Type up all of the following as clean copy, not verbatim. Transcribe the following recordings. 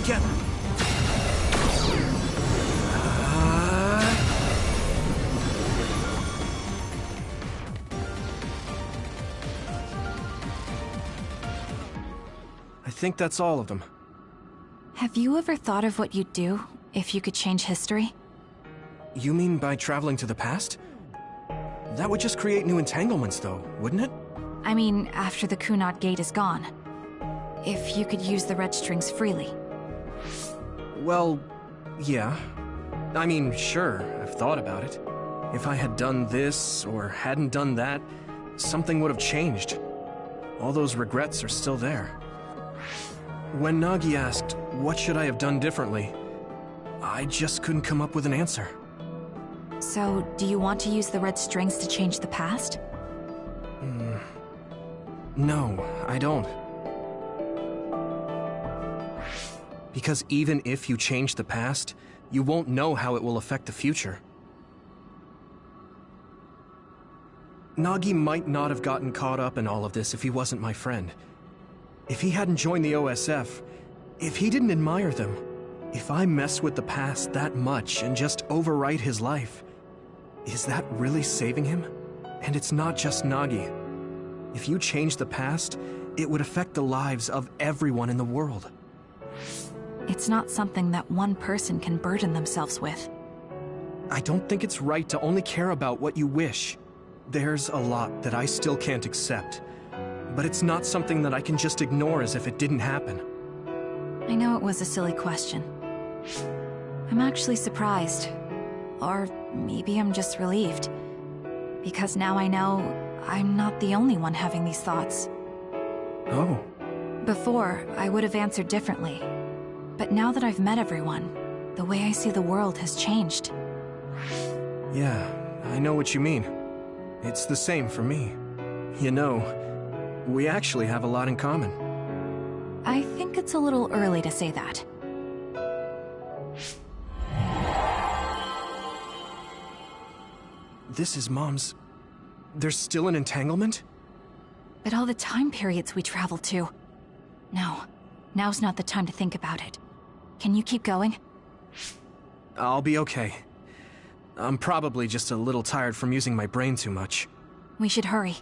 together. I think that's all of them. Have you ever thought of what you'd do if you could change history? You mean by traveling to the past? That would just create new entanglements, though, wouldn't it? I mean, after the Kunad Gate is gone. If you could use the red strings freely. Well, yeah. I mean, sure, I've thought about it. If I had done this, or hadn't done that, something would have changed. All those regrets are still there. When Nagi asked, what should I have done differently, I just couldn't come up with an answer. So, do you want to use the red strings to change the past? No, I don't. Because even if you change the past, you won't know how it will affect the future. Nagi might not have gotten caught up in all of this if he wasn't my friend. If he hadn't joined the OSF, if he didn't admire them, if I mess with the past that much and just overwrite his life, is that really saving him? And it's not just Nagi. If you change the past, it would affect the lives of everyone in the world. It's not something that one person can burden themselves with. I don't think it's right to only care about what you wish. There's a lot that I still can't accept. But it's not something that I can just ignore as if it didn't happen. I know it was a silly question. I'm actually surprised. Or maybe I'm just relieved. Because now I know I'm not the only one having these thoughts. Oh. Before, I would have answered differently. But now that I've met everyone, the way I see the world has changed. Yeah, I know what you mean. It's the same for me. You know, we actually have a lot in common. I think it's a little early to say that. This is Mom's... There's still an entanglement? But all the time periods we traveled to. No, now's not the time to think about it. Can you keep going? I'll be okay. I'm probably just a little tired from using my brain too much. We should hurry.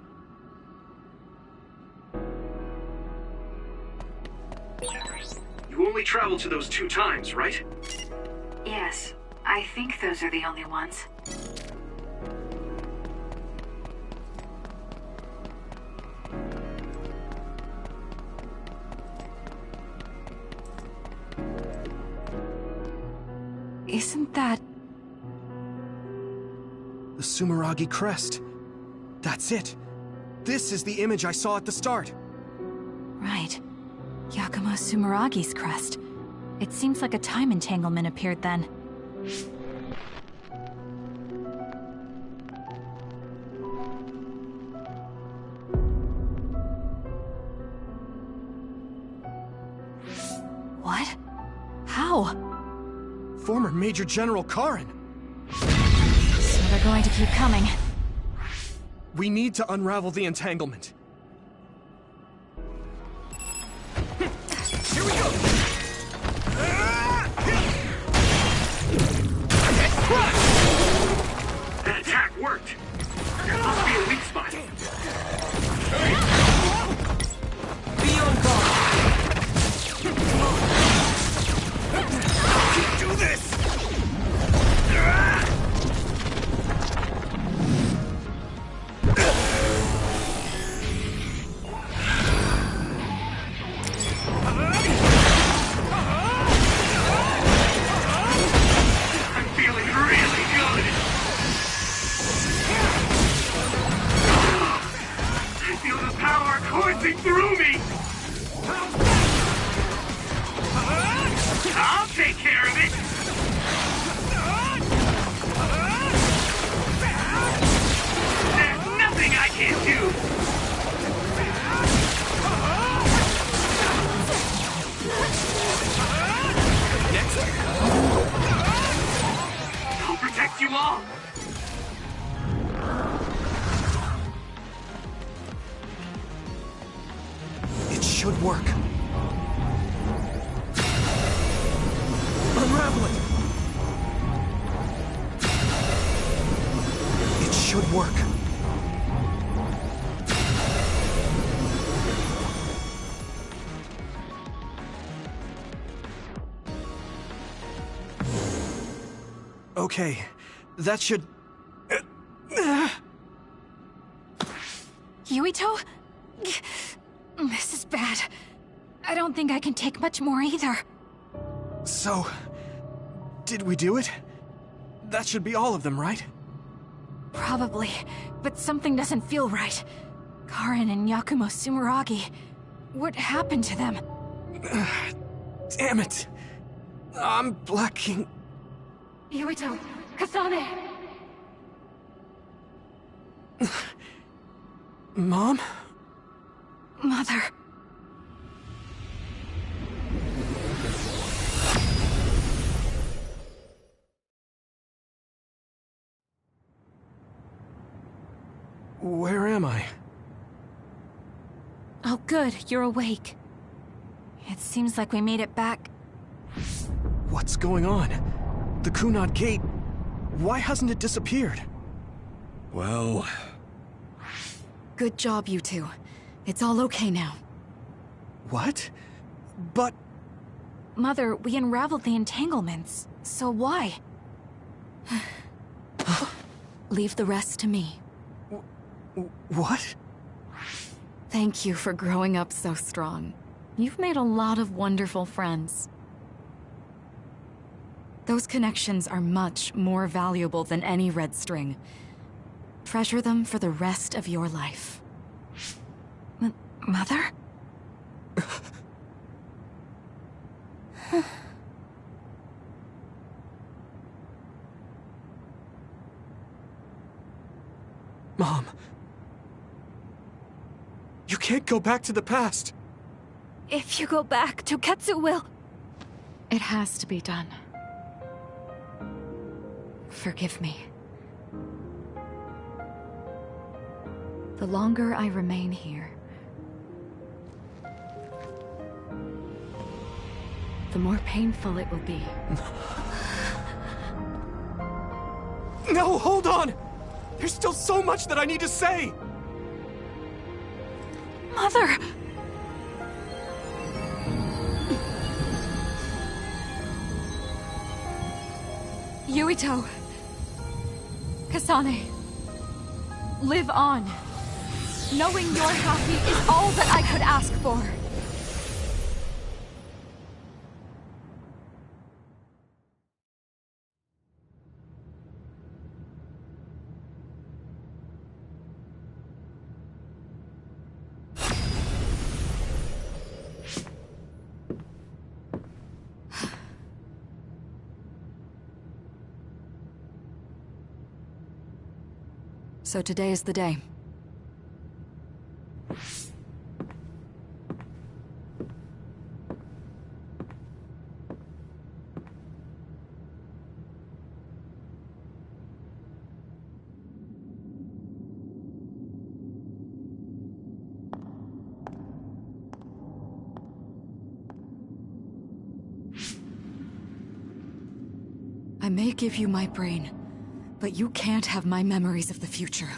You only traveled to those 2 times, right? Yes, I think those are the only ones. Isn't that... The Sumeragi crest. That's it. This is the image I saw at the start. Right. Yakumo Sumeragi's crest. It seems like a time entanglement appeared then. What? How? Former Major General Karin. So they're going to keep coming. We need to unravel the entanglement. Here we go! That attack worked! There must be a weak spot. Be on guard! Do this! Through me! I'll take care of it! There's nothing I can't do! Next. I'll protect you all! Should work. Unravel it! It should work. Okay, that should... Yuito? This is bad. I don't think I can take much more either. So... did we do it? That should be all of them, right? Probably, but something doesn't feel right. Karen and Yakumo Sumeragi. What happened to them? Damn it! I'm blacking... Yuito! Kasane! Mom? Mother... Where am I? Oh good, you're awake. It seems like we made it back. What's going on? The Kunad Gate... why hasn't it disappeared? Well... Good job, you two. It's all okay now. What? But... Mother, we unraveled the entanglements, so why? Leave the rest to me. What? Thank you for growing up so strong. You've made a lot of wonderful friends. Those connections are much more valuable than any red string. Treasure them for the rest of your life. Mother? Mom... you can't go back to the past! If you go back, Toketsu will... It has to be done. Forgive me. The longer I remain here, the more painful it will be. No, hold on! There's still so much that I need to say! Mother! Yuito. Kasane. Live on. Knowing you're happy is all that I could ask for. So today is the day. I may give you my brain, but you can't have my memories of the future.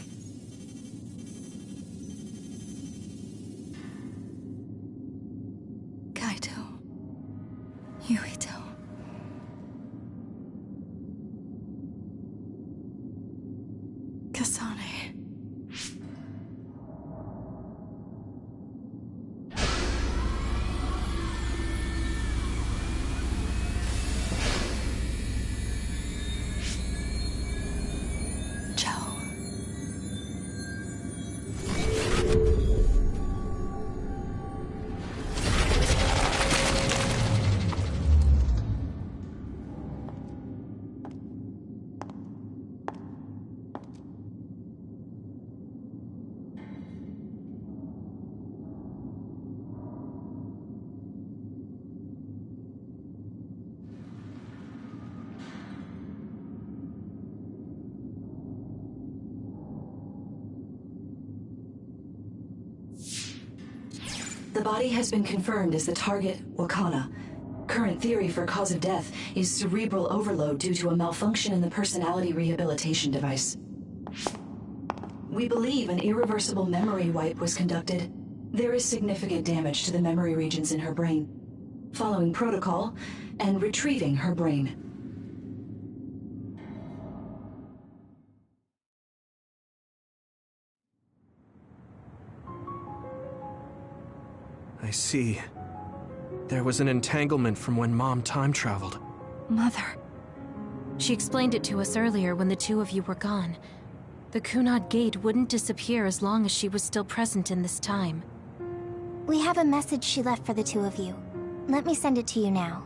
Kaito. Yuito. Kasane. The body has been confirmed as the target, Wakana. Current theory for cause of death is cerebral overload due to a malfunction in the personality rehabilitation device. We believe an irreversible memory wipe was conducted. There is significant damage to the memory regions in her brain. Following protocol and retrieving her brain. I see. There was an entanglement from when Mom time traveled. Mother. She explained it to us earlier when the two of you were gone. The Kunad Gate wouldn't disappear as long as she was still present in this time. We have a message she left for the two of you. Let me send it to you now.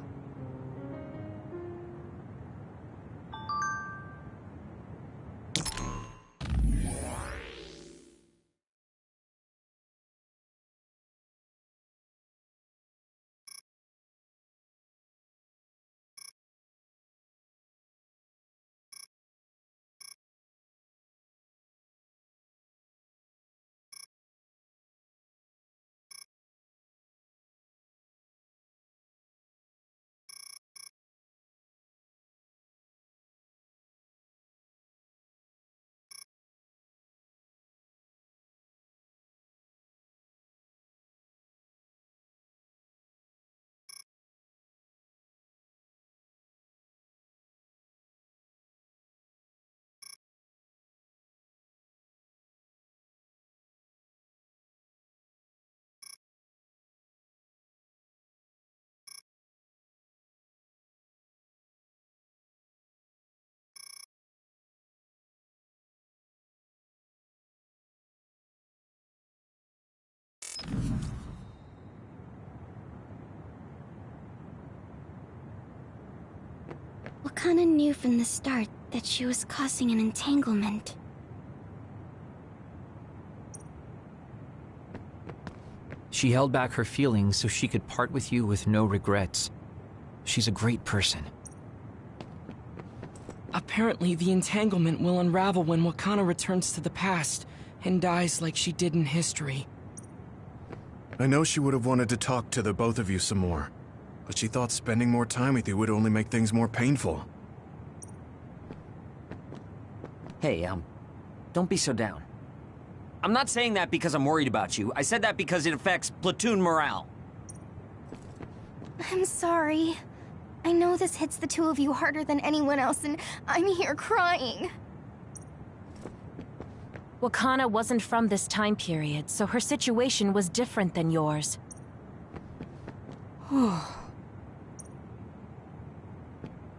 Wakana knew from the start that she was causing an entanglement. She held back her feelings so she could part with you with no regrets. She's a great person. Apparently, the entanglement will unravel when Wakana returns to the past and dies like she did in history. I know she would have wanted to talk to the both of you some more, but she thought spending more time with you would only make things more painful. Hey, don't be so down. I'm not saying that because I'm worried about you. I said that because it affects platoon morale. I'm sorry. I know this hits the two of you harder than anyone else, and I'm here crying. Wakana wasn't from this time period, so her situation was different than yours.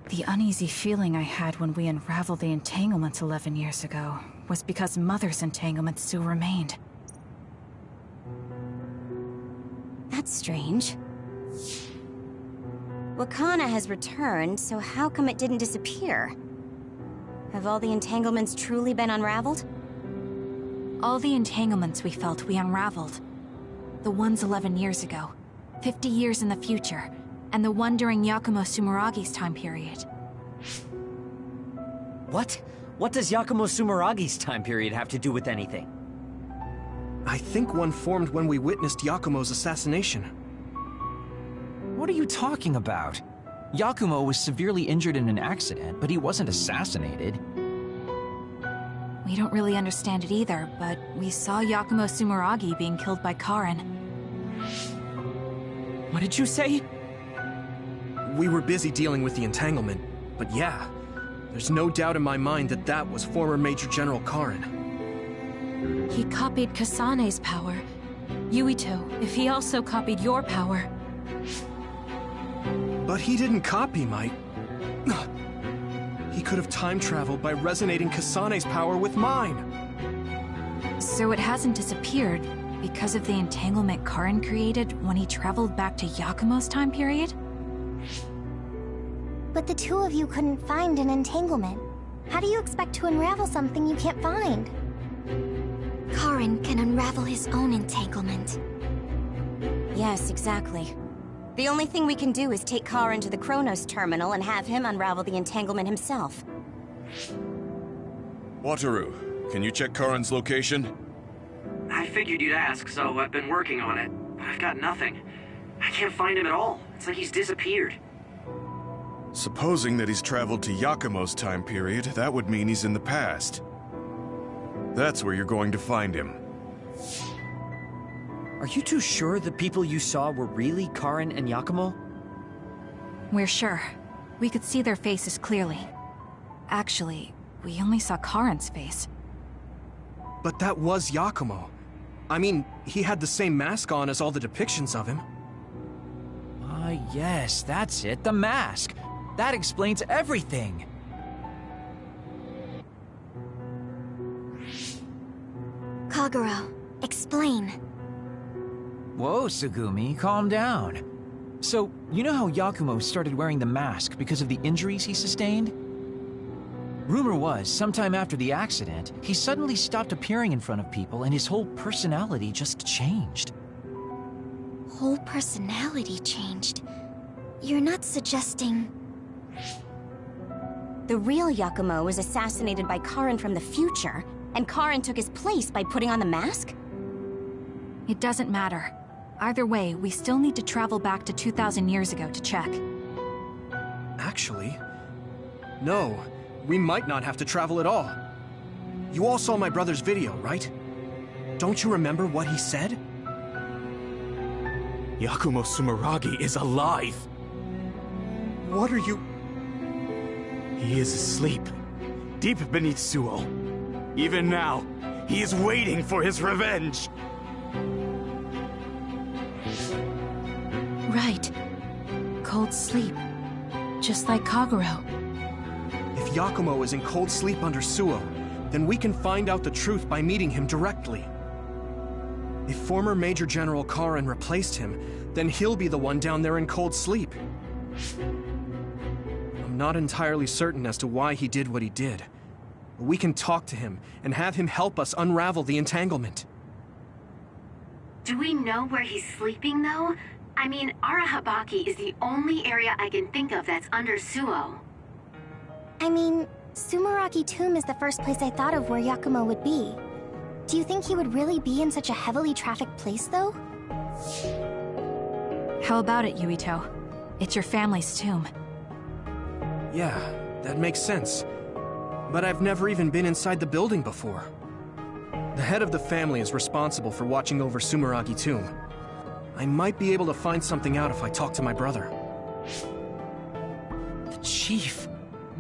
The uneasy feeling I had when we unraveled the entanglements 11 years ago was because Mother's entanglement still remained. That's strange. Wakana has returned, so how come it didn't disappear? Have all the entanglements truly been unraveled? All the entanglements we felt we unraveled. The ones 11 years ago, 50 years in the future, and the one during Yakumo Sumeragi's time period. What? What does Yakumo Sumeragi's time period have to do with anything? I think one formed when we witnessed Yakumo's assassination. What are you talking about? Yakumo was severely injured in an accident, but he wasn't assassinated. We don't really understand it either, but we saw Yakumo Sumeragi being killed by Karin. What did you say? We were busy dealing with the entanglement, but yeah, there's no doubt in my mind that that was former Major General Karin. He copied Kasane's power. Yuito, if he also copied your power. But he didn't copy my... He could have time-traveled by resonating Kasane's power with mine. So it hasn't disappeared because of the entanglement Karin created when he traveled back to Yakumo's time period? But the two of you couldn't find an entanglement. How do you expect to unravel something you can't find? Karin can unravel his own entanglement. Yes, exactly. The only thing we can do is take Karin to the Chronos terminal and have him unravel the entanglement himself. Wataru, can you check Karin's location? I figured you'd ask, so I've been working on it, but I've got nothing. I can't find him at all. It's like he's disappeared. Supposing that he's traveled to Yakumo's time period, that would mean he's in the past. That's where you're going to find him. Are you two sure the people you saw were really Karen and Yakumo? We're sure. We could see their faces clearly. Actually, we only saw Karen's face. But that was Yakumo. I mean, he had the same mask on as all the depictions of him. Ah, yes, that's it, the mask. That explains everything. Kagero, explain. Whoa, Tsugumi, calm down. So, you know how Yakumo started wearing the mask because of the injuries he sustained? Rumor was, sometime after the accident, he suddenly stopped appearing in front of people and his whole personality just changed. Whole personality changed? You're not suggesting... The real Yakumo was assassinated by Karen from the future, and Karen took his place by putting on the mask? It doesn't matter. Either way, we still need to travel back to 2,000 years ago to check. Actually, no. We might not have to travel at all. You all saw my brother's video, right? Don't you remember what he said? Yakumo Sumeragi is alive! What are you... He is asleep, deep beneath Suo. Even now, he is waiting for his revenge! Right. Cold sleep. Just like Kagero. If Yakumo is in cold sleep under Suo, then we can find out the truth by meeting him directly. If former Major General Karen replaced him, then he'll be the one down there in cold sleep. I'm not entirely certain as to why he did what he did. But we can talk to him and have him help us unravel the entanglement. Do we know where he's sleeping, though? I mean, Arahabaki is the only area I can think of that's under Suo. I mean, Sumeragi Tomb is the first place I thought of where Yakumo would be. Do you think he would really be in such a heavily trafficked place, though? How about it, Yuito? It's your family's tomb. Yeah, that makes sense. But I've never even been inside the building before. The head of the family is responsible for watching over Sumeragi Tomb. I might be able to find something out if I talk to my brother. The Chief.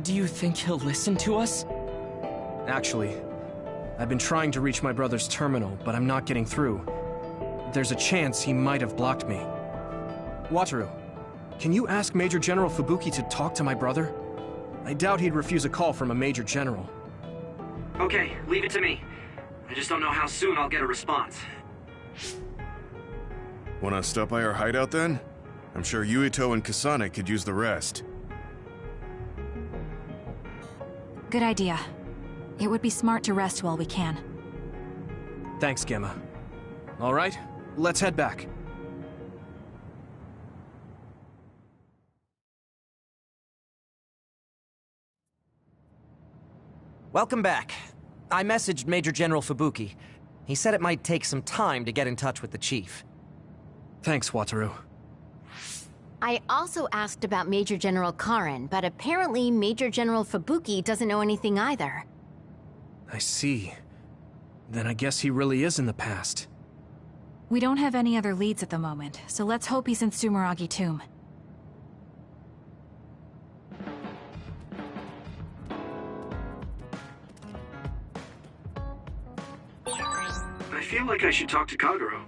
Do you think he'll listen to us? Actually, I've been trying to reach my brother's terminal, but I'm not getting through. There's a chance he might have blocked me. Wataru, can you ask Major General Fubuki to talk to my brother? I doubt he'd refuse a call from a Major General. Okay, leave it to me. I just don't know how soon I'll get a response. Wanna stop by our hideout then? I'm sure Yuito and Kasane could use the rest. Good idea. It would be smart to rest while we can. Thanks, Gemma. All right, let's head back. Welcome back. I messaged Major General Fubuki. He said it might take some time to get in touch with the Chief. Thanks, Wataru. I also asked about Major General Karen, but apparently Major General Fubuki doesn't know anything either. I see. Then I guess he really is in the past. We don't have any other leads at the moment, so let's hope he's in Sumeragi Tomb. I feel like I should talk to Kagero.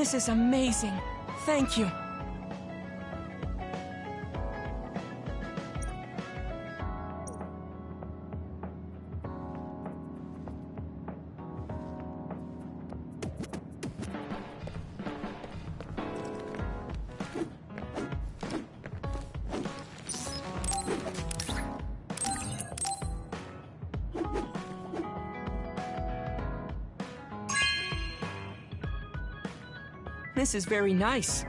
This is amazing. Thank you. This is very nice.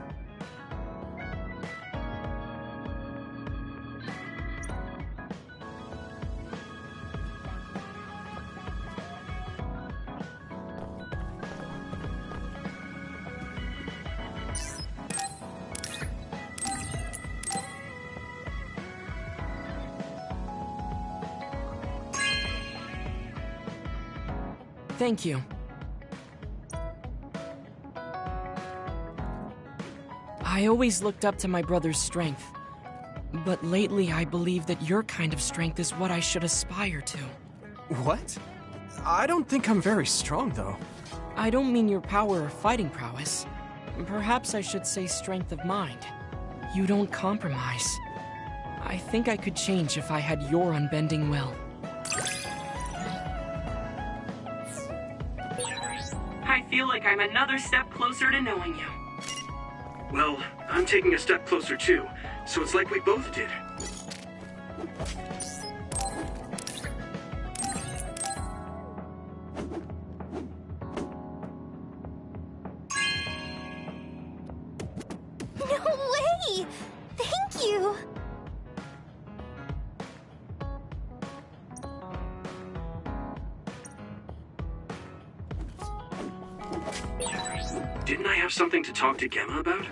Thank you. I always looked up to my brother's strength, but lately I believe that your kind of strength is what I should aspire to. What? I don't think I'm very strong, though. I don't mean your power or fighting prowess. Perhaps I should say strength of mind. You don't compromise. I think I could change if I had your unbending will. I feel like I'm another step closer to knowing you. Well, I'm taking a step closer too, so it's like we both did. No way! Thank you! Didn't I have something to talk to Gemma about?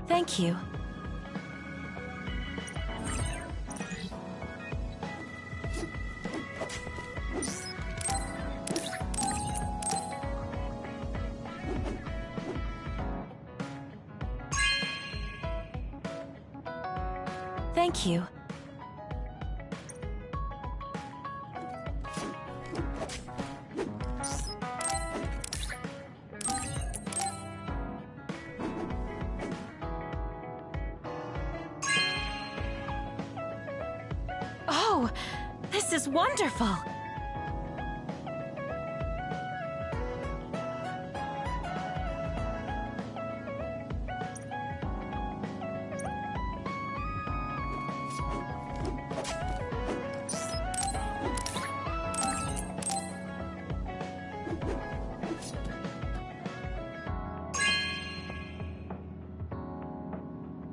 Thank you. Thank you. Oh, this is wonderful!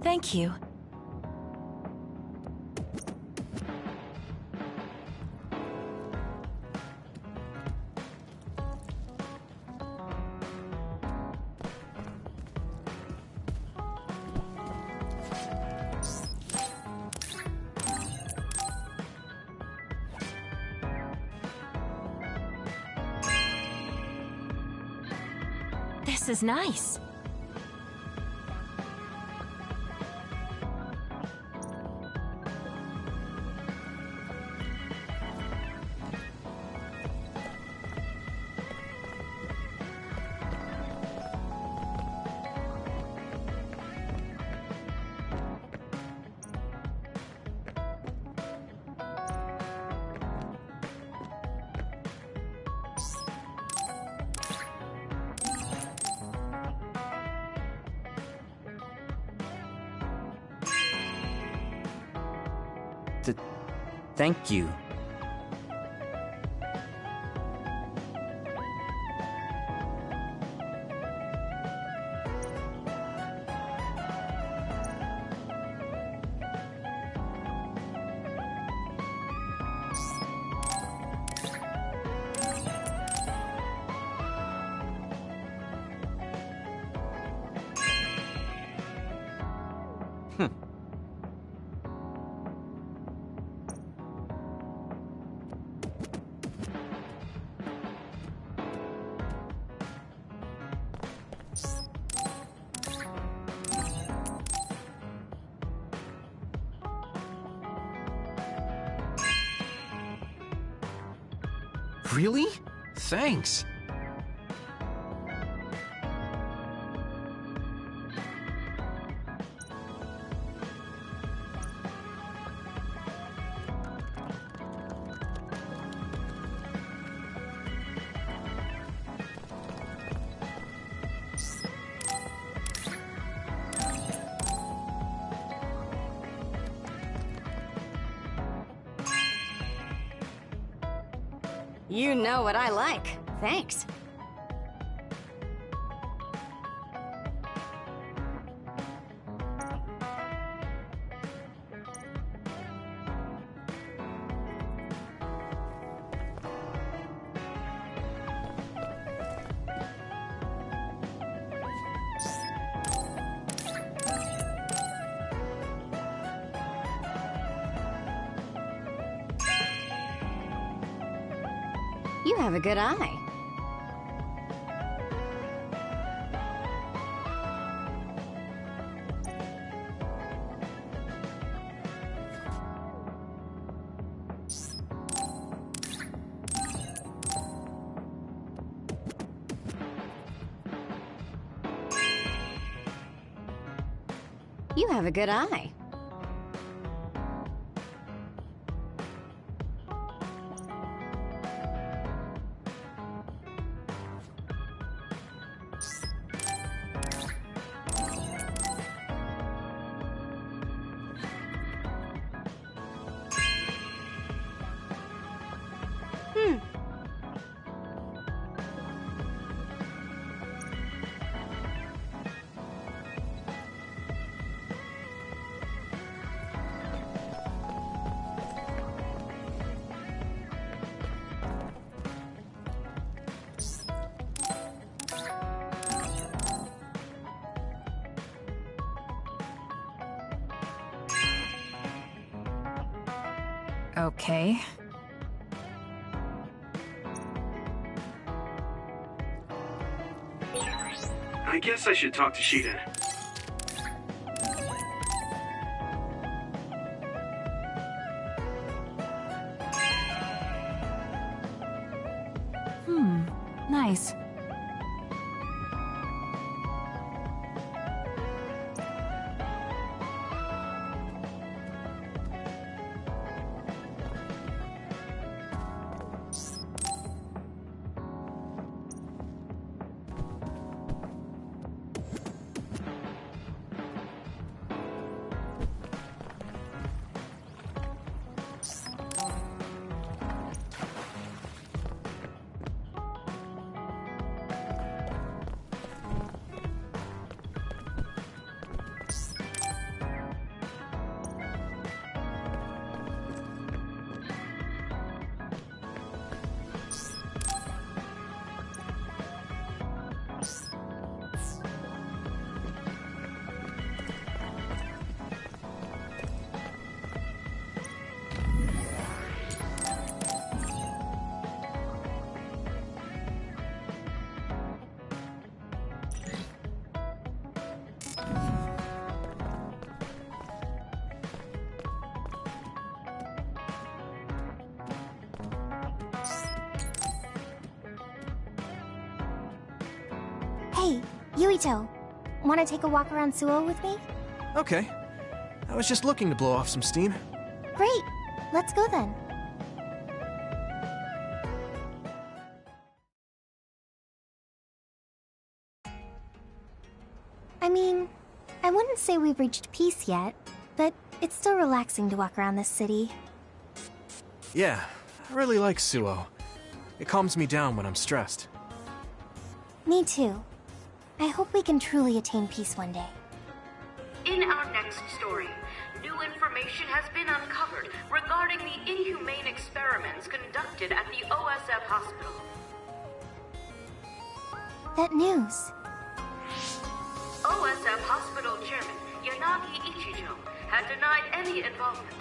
Thank you. This is nice. Thank you. Really? Thanks. You know what I like. Thanks. You have a good eye. You have a good eye. Okay. I guess I should talk to Shiden. Nice. Hey, Yuito. Wanna take a walk around Suo with me? Okay. I was just looking to blow off some steam. Great! Let's go then. I mean, I wouldn't say we've reached peace yet, but it's still relaxing to walk around this city. Yeah, I really like Suo. It calms me down when I'm stressed. Me too. I hope we can truly attain peace one day. In our next story, new information has been uncovered regarding the inhumane experiments conducted at the OSF hospital. That news. OSF hospital chairman Yanagi Ichijo had denied any involvement.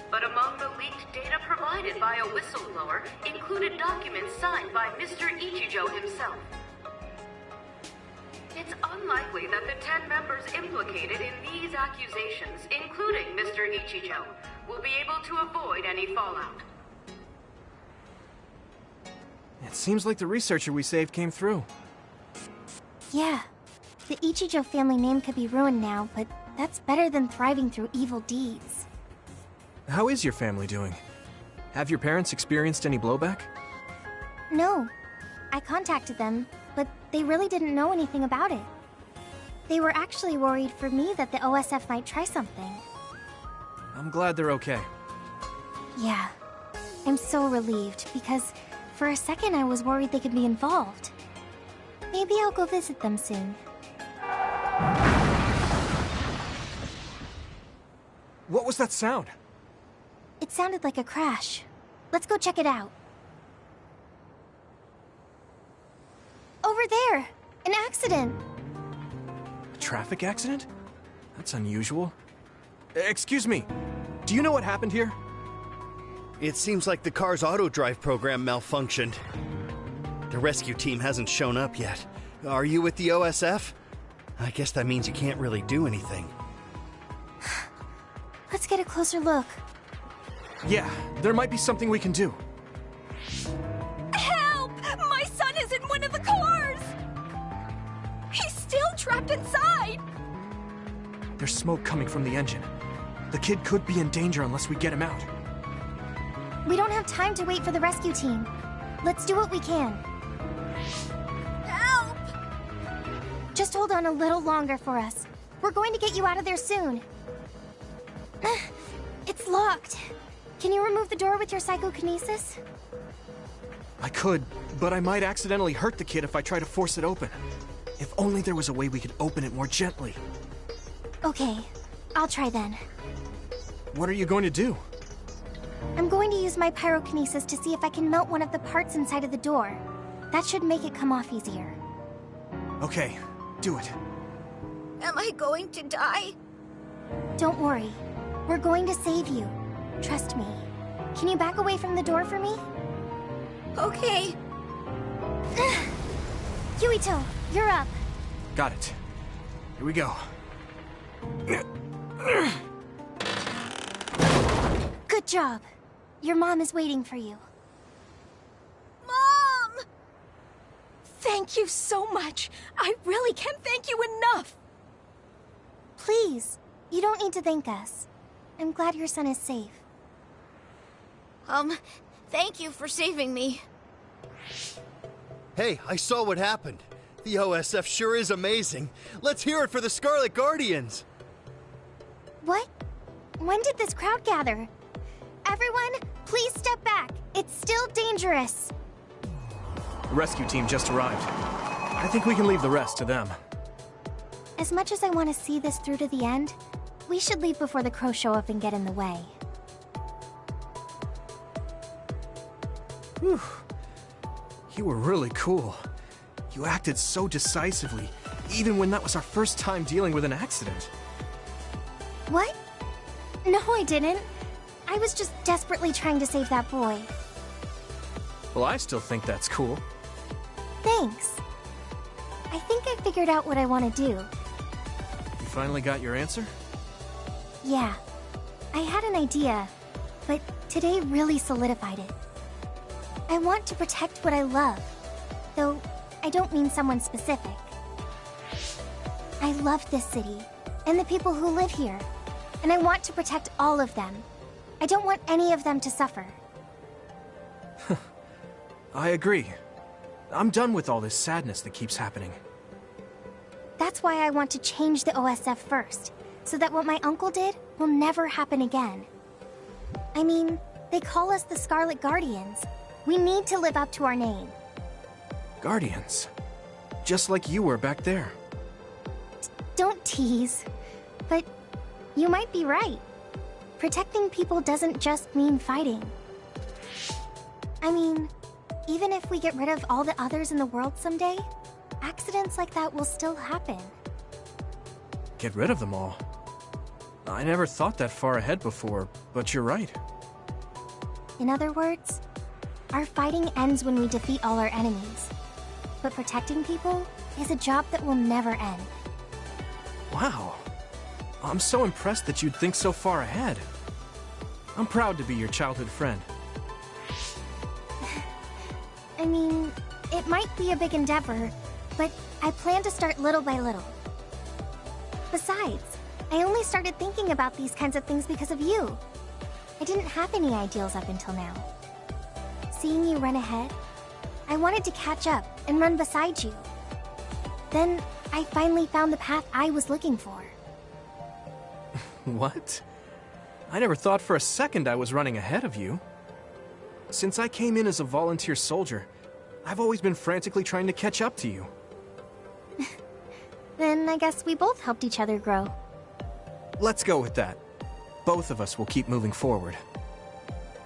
But among the leaked data provided by a whistleblower included documents signed by Mr. Ichijo himself. It's unlikely that the 10 members implicated in these accusations, including Mr. Ichijo, will be able to avoid any fallout. It seems like the researcher we saved came through. Yeah. The Ichijo family name could be ruined now, but that's better than thriving through evil deeds. How is your family doing? Have your parents experienced any blowback? No. I contacted them, but they really didn't know anything about it. They were actually worried for me that the OSF might try something. I'm glad they're okay. Yeah. I'm so relieved, because for a second I was worried they could be involved. Maybe I'll go visit them soon. What was that sound? It sounded like a crash. Let's go check it out. Over there! An accident! A traffic accident? That's unusual. Excuse me, do you know what happened here? It seems like the car's auto-drive program malfunctioned. The rescue team hasn't shown up yet. Are you with the OSF? I guess that means you can't really do anything. Let's get a closer look. Yeah, there might be something we can do. Help! My son is in one of the cars! He's still trapped inside! There's smoke coming from the engine. The kid could be in danger unless we get him out. We don't have time to wait for the rescue team. Let's do what we can. Help! Just hold on a little longer for us. We're going to get you out of there soon. It's locked. Can you remove the door with your psychokinesis? I could, but I might accidentally hurt the kid if I try to force it open. If only there was a way we could open it more gently. Okay, I'll try then. What are you going to do? I'm going to use my pyrokinesis to see if I can melt one of the parts inside of the door. That should make it come off easier. Okay, do it. Am I going to die? Don't worry. We're going to save you. Trust me. Can you back away from the door for me? Okay. Yuito, you're up. Got it. Here we go. Good job. Your mom is waiting for you. Mom! Thank you so much. I really can't thank you enough. Please, you don't need to thank us. I'm glad your son is safe. Thank you for saving me. Hey, I saw what happened. The OSF sure is amazing. Let's hear it for the Scarlet Guardians. What? When did this crowd gather? Everyone, please step back. It's still dangerous. The rescue team just arrived. I think we can leave the rest to them. As much as I want to see this through to the end, we should leave before the crows show up and get in the way. Whew. You were really cool. You acted so decisively, even when that was our first time dealing with an accident. What? No, I didn't. I was just desperately trying to save that boy. Well, I still think that's cool. Thanks. I think I figured out what I want to do. You finally got your answer? Yeah. I had an idea, but today really solidified it. I want to protect what I love, though I don't mean someone specific. I love this city, and the people who live here, and I want to protect all of them. I don't want any of them to suffer. I agree. I'm done with all this sadness that keeps happening. That's why I want to change the OSF first, so that what my uncle did will never happen again. I mean, they call us the Scarlet Guardians. We need to live up to our name. Guardians. Just like you were back there. Don't tease. But you might be right. Protecting people doesn't just mean fighting. I mean, even if we get rid of all the others in the world someday, accidents like that will still happen. Get rid of them all? I never thought that far ahead before, but you're right. In other words, our fighting ends when we defeat all our enemies. But protecting people is a job that will never end. Wow. I'm so impressed that you'd think so far ahead. I'm proud to be your childhood friend. I mean, it might be a big endeavor, but I plan to start little by little. Besides, I only started thinking about these kinds of things because of you. I didn't have any ideals up until now. Seeing you run ahead, I wanted to catch up and run beside you. Then, I finally found the path I was looking for. What? I never thought for a second I was running ahead of you. Since I came in as a volunteer soldier, I've always been frantically trying to catch up to you. Then I guess we both helped each other grow. Let's go with that. Both of us will keep moving forward.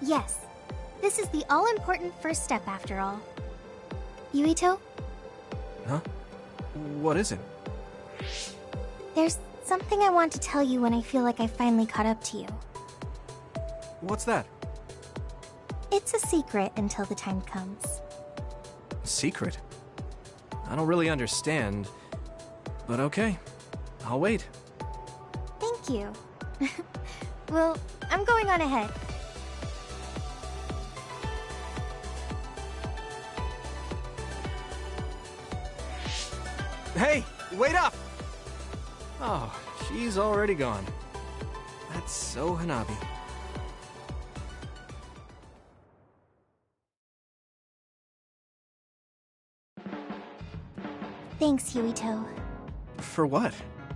Yes. This is the all-important first step after all. Yuito? Huh? What is it? There's something I want to tell you when I feel like I finally caught up to you. What's that? It's a secret until the time comes. Secret? I don't really understand, but okay. I'll wait. Thank you. Well, I'm going on ahead. Hey, wait up! Oh, she's already gone. That's so Hanabi. Thanks, Yuito. For what?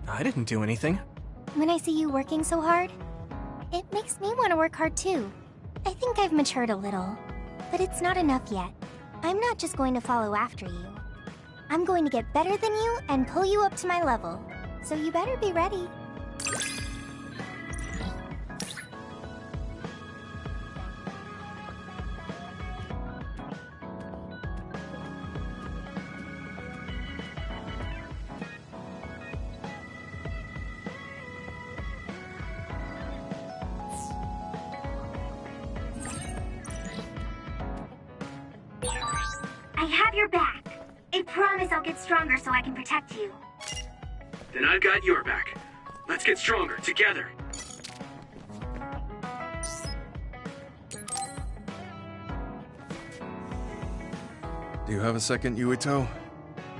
I didn't do anything. When I see you working so hard, it makes me want to work hard too. I think I've matured a little, but it's not enough yet. I'm not just going to follow after you. I'm going to get better than you and pull you up to my level. So you better be ready. I have your back. I promise I'll get stronger so I can protect you. Then I've got your back. Let's get stronger together. Do you have a second, Yuito?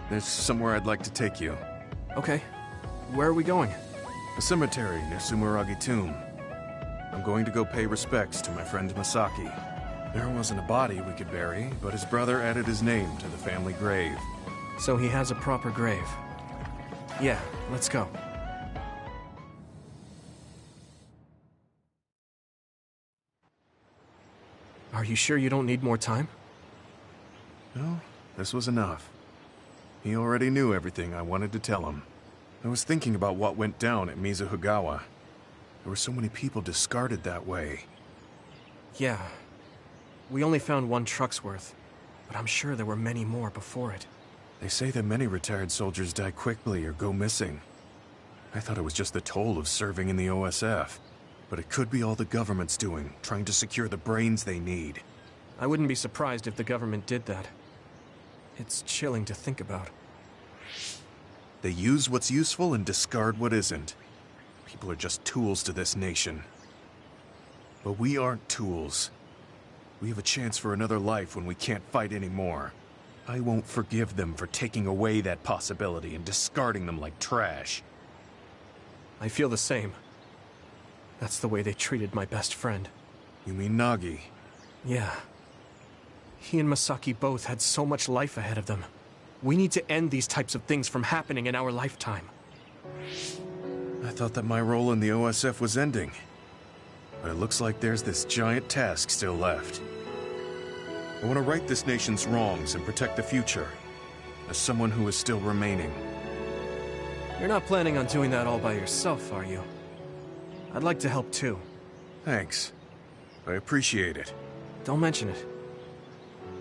There's somewhere I'd like to take you. Okay. Where are we going? A cemetery near Sumeragi Tomb. I'm going to go pay respects to my friend Masaki. There wasn't a body we could bury, but his brother added his name to the family grave. So he has a proper grave. Yeah, let's go. Are you sure you don't need more time? No, this was enough. He already knew everything I wanted to tell him. I was thinking about what went down at Mizuhigawa. There were so many people discarded that way. Yeah. We only found one truck's worth, but I'm sure there were many more before it. They say that many retired soldiers die quickly or go missing. I thought it was just the toll of serving in the OSF. But it could be all the government's doing, trying to secure the brains they need. I wouldn't be surprised if the government did that. It's chilling to think about. They use what's useful and discard what isn't. People are just tools to this nation. But we aren't tools. We have a chance for another life when we can't fight anymore. I won't forgive them for taking away that possibility and discarding them like trash. I feel the same. That's the way they treated my best friend. You mean Nagi? Yeah. He and Masaki both had so much life ahead of them. We need to end these types of things from happening in our lifetime. I thought that my role in the OSF was ending. But it looks like there's this giant task still left. I want to right this nation's wrongs and protect the future, as someone who is still remaining. You're not planning on doing that all by yourself, are you? I'd like to help too. Thanks. I appreciate it. Don't mention it.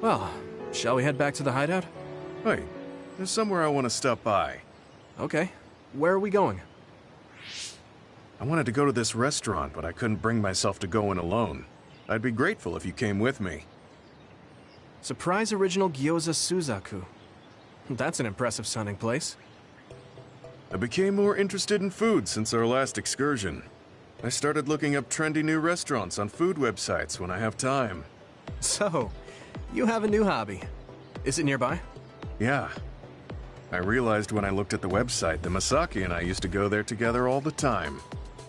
Well, shall we head back to the hideout? Wait, there's somewhere I want to stop by. Okay. Where are we going? I wanted to go to this restaurant, but I couldn't bring myself to go in alone. I'd be grateful if you came with me. Surprise Original Gyoza Suzaku. That's an impressive sounding place. I became more interested in food since our last excursion. I started looking up trendy new restaurants on food websites when I have time. So, you have a new hobby. Is it nearby? Yeah. I realized when I looked at the website that Masaki and I used to go there together all the time.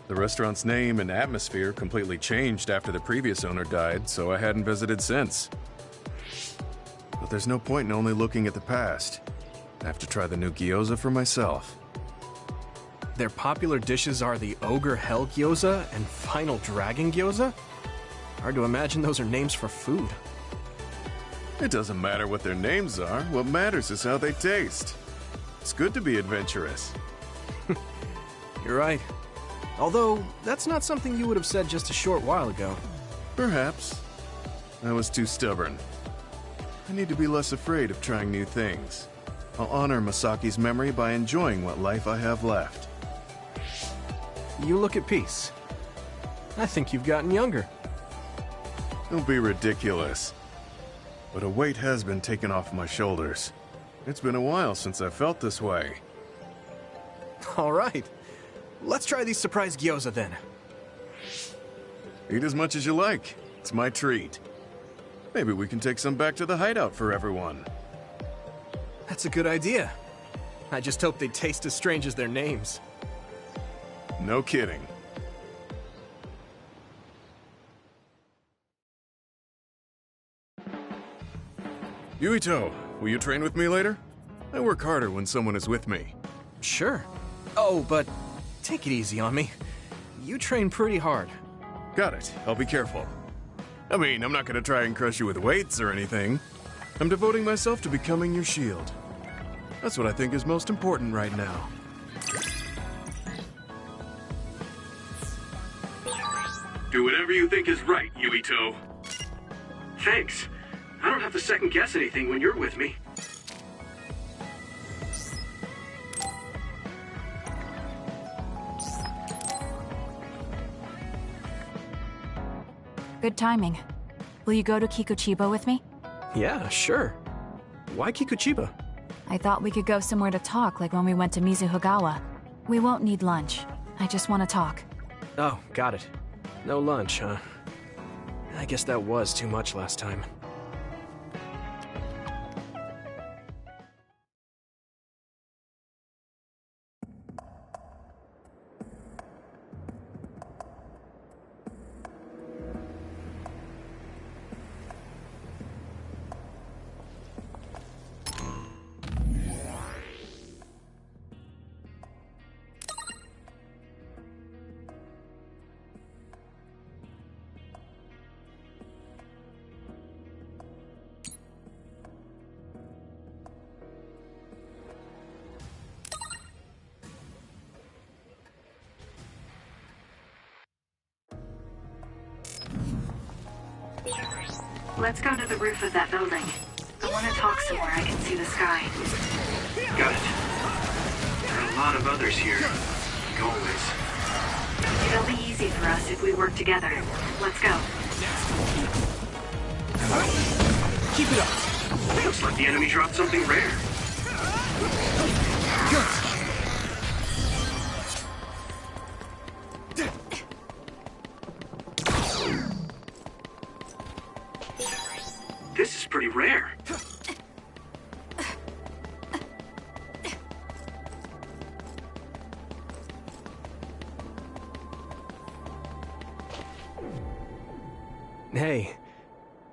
The restaurant's name and atmosphere completely changed after the previous owner died, so I hadn't visited since. But there's no point in only looking at the past. I have to try the new gyoza for myself. Their popular dishes are the Ogre Hell Gyoza and Final Dragon Gyoza? Hard to imagine those are names for food. It doesn't matter what their names are. What matters is how they taste. It's good to be adventurous. You're right. Although, that's not something you would have said just a short while ago. Perhaps. I was too stubborn. I need to be less afraid of trying new things. I'll honor Masaki's memory by enjoying what life I have left. You look at peace. I think you've gotten younger. Don't be ridiculous. But a weight has been taken off my shoulders. It's been a while since I felt this way. All right. Let's try these surprise gyoza then. Eat as much as you like. It's my treat. Maybe we can take some back to the hideout for everyone. That's a good idea. I just hope they taste as strange as their names. No kidding. Yuito, will you train with me later? I work harder when someone is with me. Sure. Oh, but take it easy on me. You train pretty hard. Got it. I'll be careful. I mean, I'm not gonna try and crush you with weights or anything. I'm devoting myself to becoming your shield. That's what I think is most important right now. Do whatever you think is right, Yuito. Thanks. I don't have to second guess anything when you're with me. Good timing. Will you go to Kikuchiba with me? Yeah, sure. Why Kikuchiba? I thought we could go somewhere to talk, like when we went to Mizuhigawa. We won't need lunch. I just want to talk. Oh, got it. No lunch, huh? I guess that was too much last time. Let's go to the roof of that building. I want to talk somewhere I can see the sky. Got it. There are a lot of others here. Like always. It'll be easy for us if we work together. Let's go. Keep it up. Looks like the enemy dropped something rare. This is pretty rare. Hey,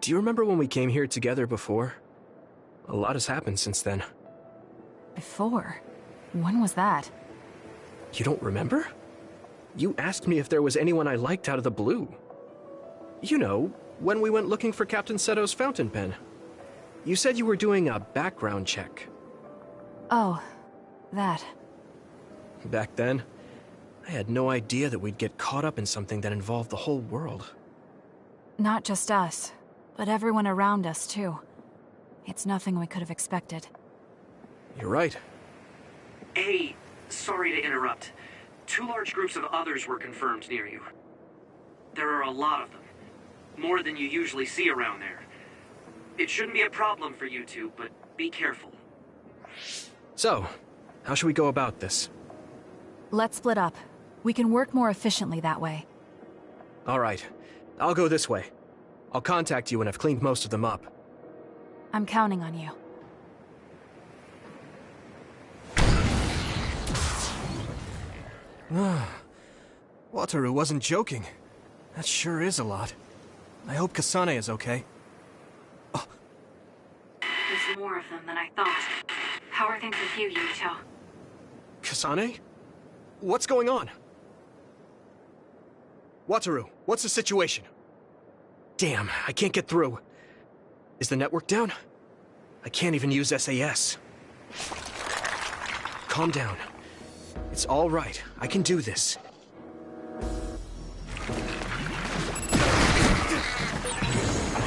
do you remember when we came here together before? A lot has happened since then. Before? When was that? You don't remember? You asked me if there was anyone I liked out of the blue. You know, when we went looking for Captain Seto's fountain pen. You said you were doing a background check. Oh, that. Back then, I had no idea that we'd get caught up in something that involved the whole world. Not just us, but everyone around us, too. It's nothing we could have expected. You're right. Hey, sorry to interrupt. 2 large groups of others were confirmed near you. There are a lot of them. More than you usually see around there. It shouldn't be a problem for you two, but be careful. So, how should we go about this? Let's split up. We can work more efficiently that way. All right. I'll go this way. I'll contact you when I've cleaned most of them up. I'm counting on you. Wataru wasn't joking. That sure is a lot. I hope Kasane is okay. There's more of them than I thought. How are things with you, Yurito? Kasane? What's going on? Wataru, what's the situation? Damn, I can't get through. Is the network down? I can't even use SAS. Calm down. It's all right. I can do this.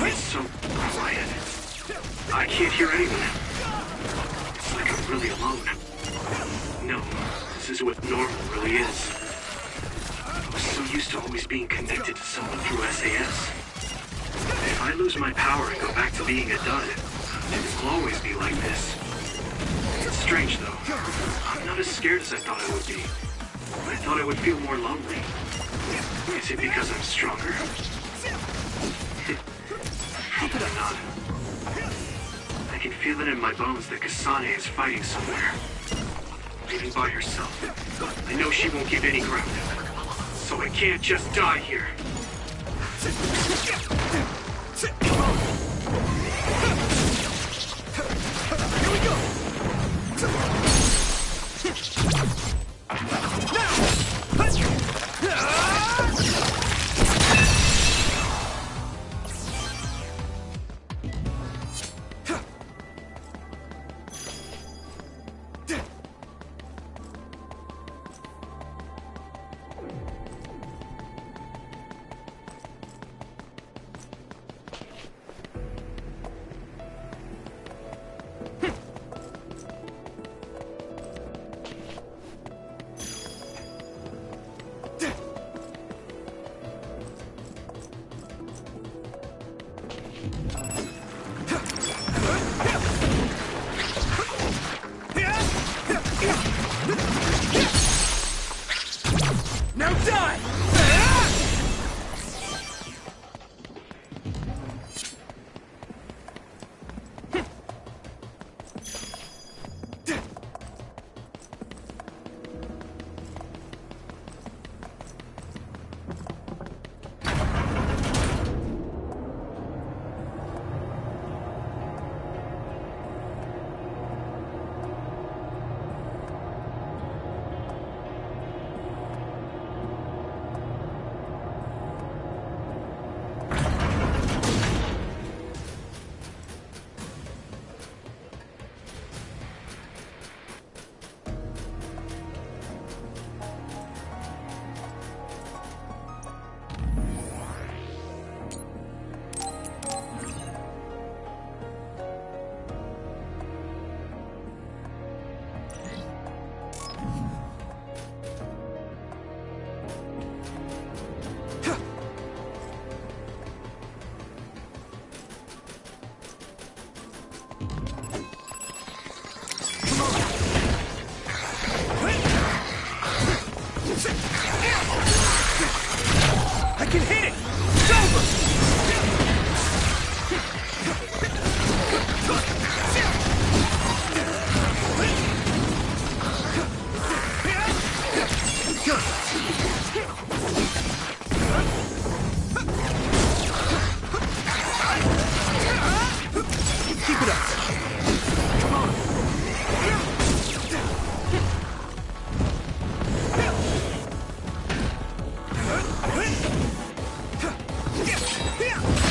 It's so quiet. I can't hear anyone. It's like I'm really alone. No, this is what normal really is. I was so used to always being connected to someone through SAS. If I lose my power and go back to being a dud, it will always be like this. It's strange, though. I'm not as scared as I thought I would be. I thought I would feel more lonely. Is it because I'm stronger? Probably not. I can feel it in my bones that Kasane is fighting somewhere. Even by herself. I know she won't give any ground. So I can't just die here. Here we go! Now die! I can hit it! It's over! Keep it up! Come on!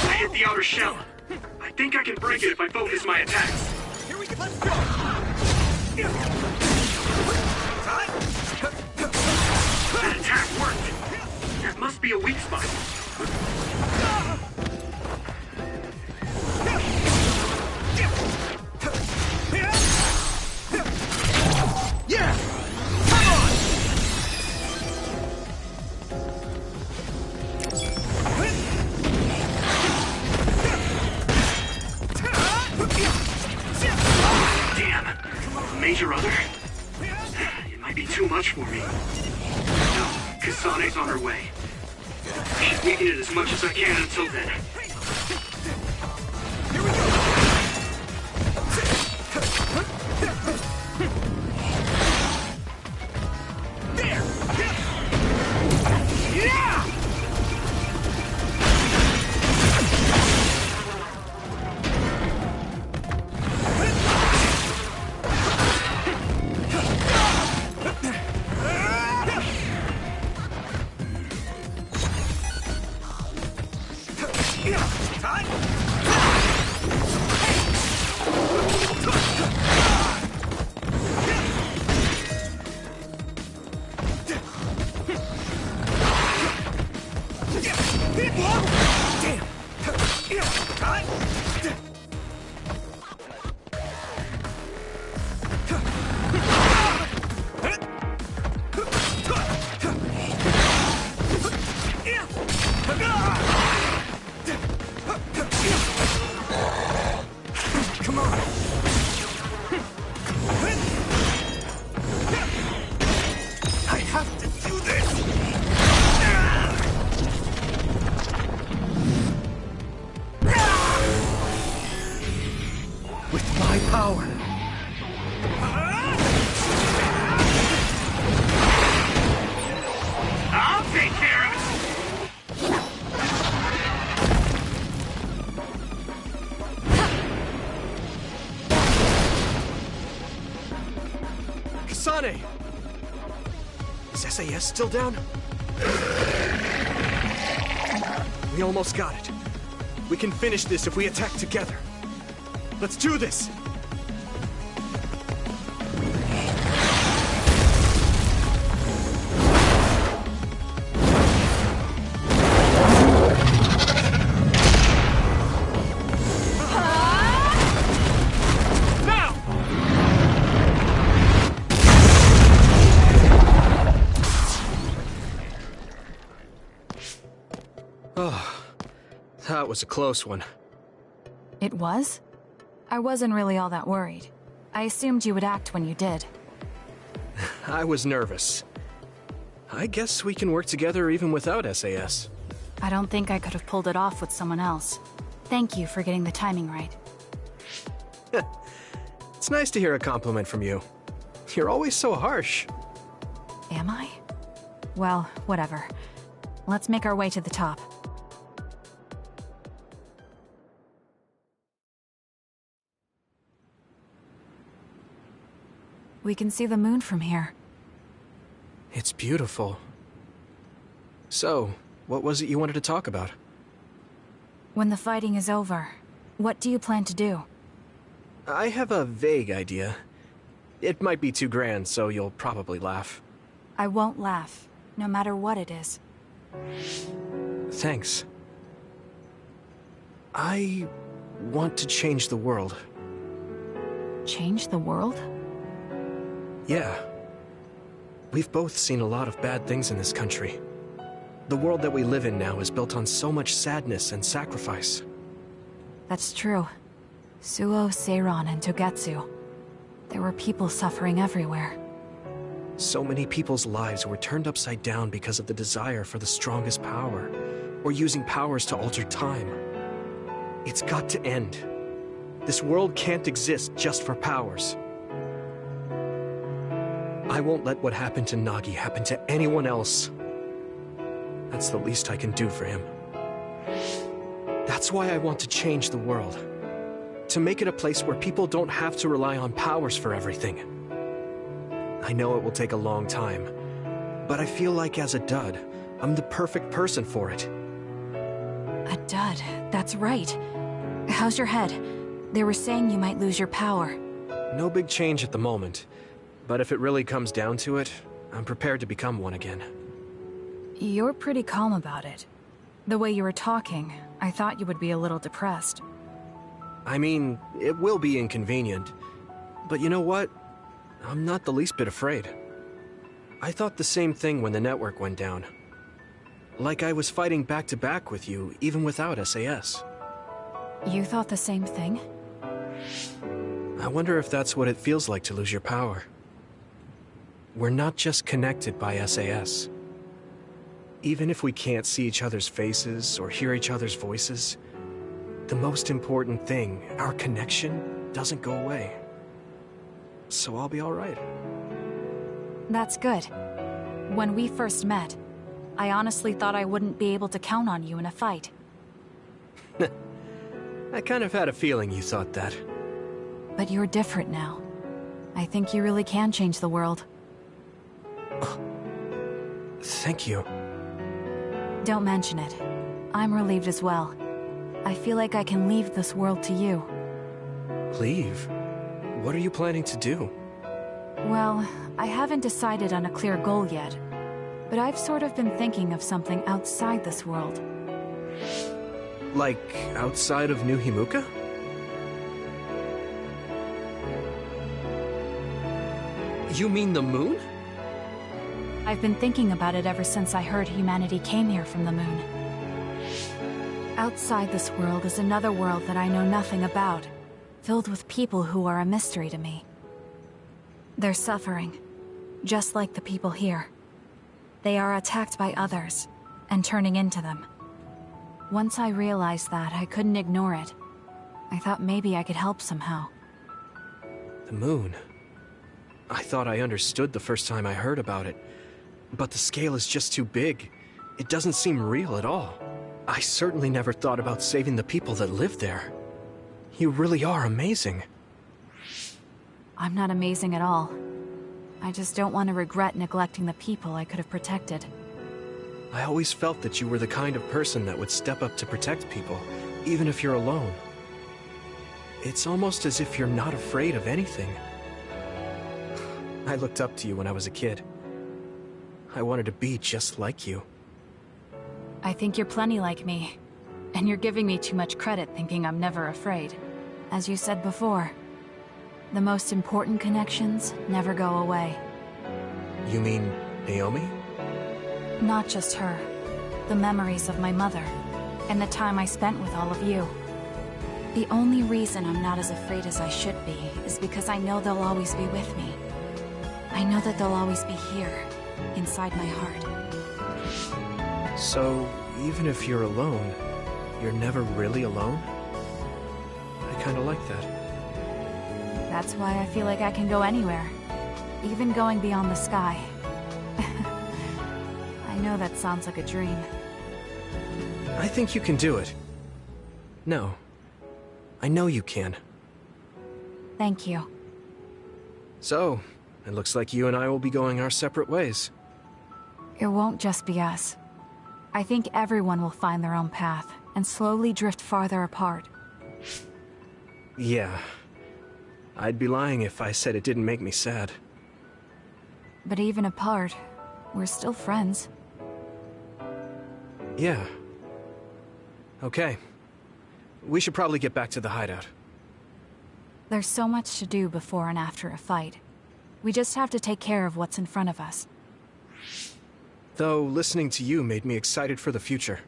I hit the outer shell. I think I can break it if I focus my attacks. Here we go! Let's go! That attack worked. There must be a weak spot. Yeah! Come on! Damn. Major other? It might be too much for me. No, Kasane's on her way. I should weaken it as much as I can until then. Here we go! There! Is SAS still down? We almost got it. We can finish this if we attack together. Let's do this! That was a close one. It was? I wasn't really all that worried. I assumed you would act when you did. I was nervous. I guess we can work together even without SAS. I don't think I could have pulled it off with someone else. Thank you for getting the timing right. It's nice to hear a compliment from you. You're always so harsh. Am I? Well, whatever. Let's make our way to the top. We can see the moon from here. It's beautiful. So, what was it you wanted to talk about? When the fighting is over, what do you plan to do? I have a vague idea. It might be too grand, so you'll probably laugh. I won't laugh, no matter what it is. Thanks. I want to change the world. Change the world? Yeah. We've both seen a lot of bad things in this country. The world that we live in now is built on so much sadness and sacrifice. That's true. Suo, Seiron, and Togetsu. There were people suffering everywhere. So many people's lives were turned upside down because of the desire for the strongest power, or using powers to alter time. It's got to end. This world can't exist just for powers. I won't let what happened to Nagi happen to anyone else. That's the least I can do for him. That's why I want to change the world. To make it a place where people don't have to rely on powers for everything. I know it will take a long time, but I feel like as a dud, I'm the perfect person for it. A dud, that's right. How's your head? They were saying you might lose your power. No big change at the moment, but if it really comes down to it, I'm prepared to become one again. You're pretty calm about it. The way you were talking, I thought you would be a little depressed. I mean, it will be inconvenient, but you know what? I'm not the least bit afraid. I thought the same thing when the network went down. Like I was fighting back-to-back with you, even without SAS. You thought the same thing? I wonder if that's what it feels like to lose your power. We're not just connected by SAS. Even if we can't see each other's faces or hear each other's voices, the most important thing, our connection, doesn't go away. So I'll be all right. That's good. When we first met, I honestly thought I wouldn't be able to count on you in a fight. I kind of had a feeling you thought that. But you're different now. I think you really can change the world. Thank you. Don't mention it. I'm relieved as well. I feel like I can leave this world to you. Leave? What are you planning to do? Well, I haven't decided on a clear goal yet, but I've sort of been thinking of something outside this world. Like, outside of New Himuka? You mean the moon? I've been thinking about it ever since I heard humanity came here from the moon. Outside this world is another world that I know nothing about, filled with people who are a mystery to me. They're suffering, just like the people here. They are attacked by others, and turning into them. Once I realized that, I couldn't ignore it. I thought maybe I could help somehow. The moon. I thought I understood the first time I heard about it, but the scale is just too big. It doesn't seem real at all. I certainly never thought about saving the people that live there. You really are amazing. I'm not amazing at all. I just don't want to regret neglecting the people I could have protected. I always felt that you were the kind of person that would step up to protect people, even if you're alone. It's almost as if you're not afraid of anything. I looked up to you when I was a kid. I wanted to be just like you. I think you're plenty like me, and you're giving me too much credit thinking I'm never afraid. As you said before, the most important connections never go away. You mean Naomi? Not just her. The memories of my mother, and the time I spent with all of you. The only reason I'm not as afraid as I should be is because I know they'll always be with me. I know that they'll always be here, inside my heart. So, even if you're alone, you're never really alone? I kinda like that. That's why I feel like I can go anywhere, even going beyond the sky. I know that sounds like a dream. I think you can do it. No. I know you can. Thank you. So, it looks like you and I will be going our separate ways. It won't just be us. I think everyone will find their own path, and slowly drift farther apart. Yeah. I'd be lying if I said it didn't make me sad. But even apart, we're still friends. Yeah. Okay. We should probably get back to the hideout. There's so much to do before and after a fight. We just have to take care of what's in front of us. Though, listening to you made me excited for the future.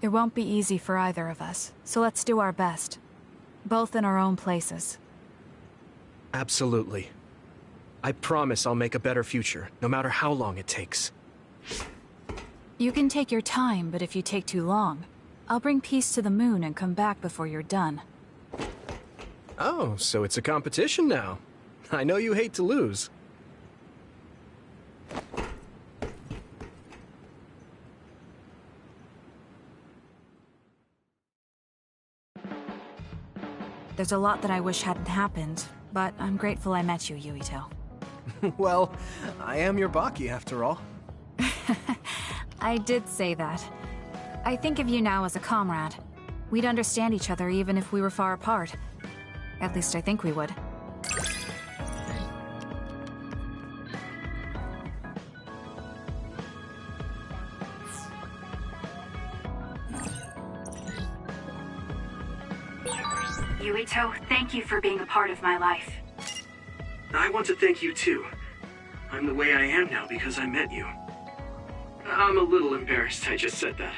It won't be easy for either of us, so let's do our best. Both in our own places. Absolutely. I promise I'll make a better future, no matter how long it takes. You can take your time, but if you take too long, I'll bring peace to the moon and come back before you're done. Oh, so it's a competition now. I know you hate to lose. There's a lot that I wish hadn't happened, but I'm grateful I met you, Yuito. Well, I am your Baki after all. I did say that. I think of you now as a comrade. We'd understand each other even if we were far apart. At least I think we would. Yuito, thank you for being a part of my life. I want to thank you too. I'm the way I am now because I met you. I'm a little embarrassed I just said that.